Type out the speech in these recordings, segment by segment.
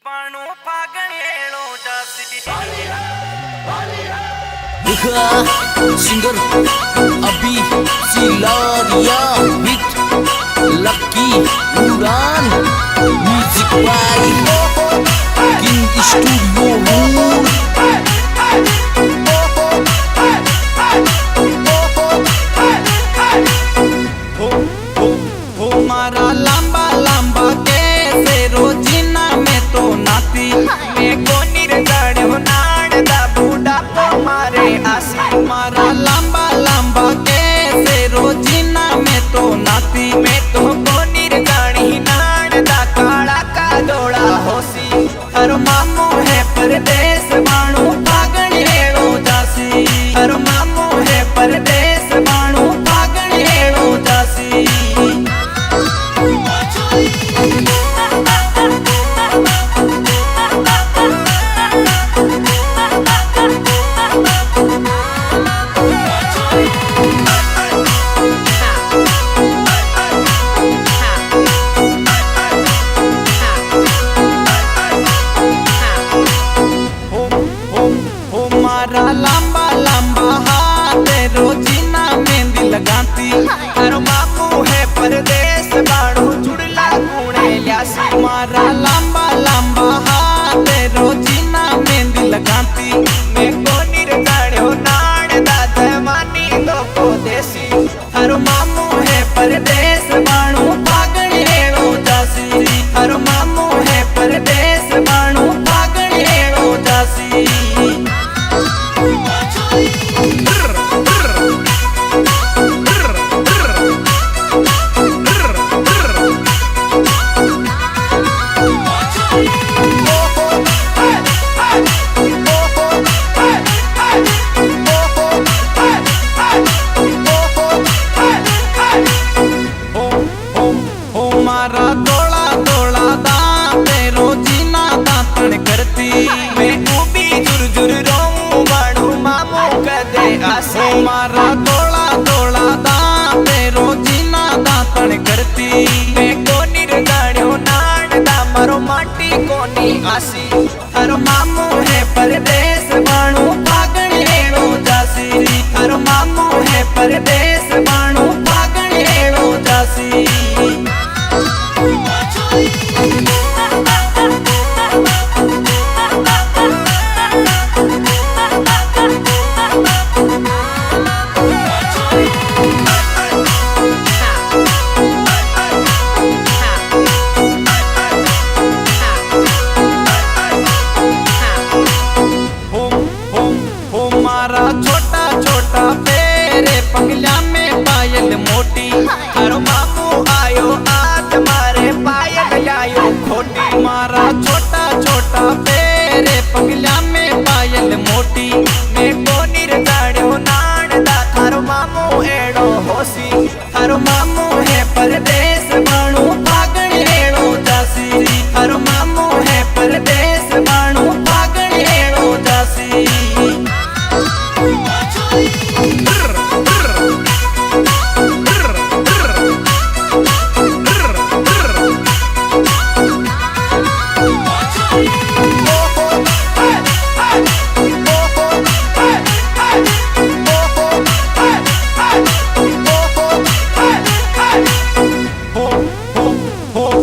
पाणू फागणेलो जासी सिंगर अभी सिलारिया विथ लकी उड़ान म्यूजिक बाय किंग स्टूडियो मारा लंबा लंबा कैसे रोजीना में तो नाती मैं को निर्गढ़ नाड़ दा बूढ़ा को मारे आसी मारा लंबा लंबा कैसे रोजीना में तो नाती मैं तो को निर्गढ़ नाड़ दा काला का दौड़ा होसी हर मामू है परदेश बाणू फागण हेड़ो जासी हर मामू है परदेश बाणू फागण हेड़ो जासी मारा लंबा लंबा हाथ रोजीना मेहंदी लगाती हर बापू है परदेश बाड़ू जुड़ला कुणे ल्यासी मारा लंबा लंबा हाथ रोजीना मेहंदी लगाती मैं को निर्गढ़ो नाड़ दाद मानी दो को देसी हर मामू है परदेश बाणू फागण हेड़ो जासी हर मामू है परदेश बाणू फागण हेड़ो जासी मारा दौड़ा दौड़ा दांत रोजीना दांतन करती मैं ऊबी जुर जुर रोऊं बाड़ू मामू कदे आसे मारा दौड़ा दौड़ा दांत रोजीना दांतन करती मैं को निर्गढ़ो नाड़ दा मारो माटी कोनी आसी हर मामू है परदेश बाणू फागण हेड़ो जासी हर मामू है परदेश बाणू फागण हेड़ो जासी मारा छोटा छोटा फेरे पगला में पायल मोटी हर मामू आयो आज मारे पायल लायो खोटी मारा छोटा छोटा फेरे पगला में पायल मोटी मैं को निर्गढ़ो नाड़ दा थारो मामू एड़ो होसी हर मामू है परदेश बाणू फागण हेड़ो जासी हर मामू है परदेश बाणू फागण हेड़ो जासी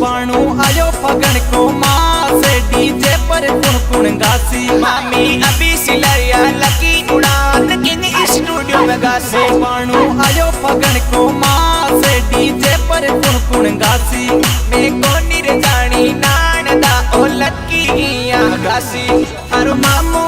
बाणू आयो फगण को माँ से डीजे पर कुण कुण गासी मामी अभी सिलरिया लकी उड़ान किंग स्टूडियो में गासी बाणू आयो फगण को माँ से डीजे पर कुण कुण गासी मैं को निर्जानी नाड़ दा ओ लकी गासी हर मामू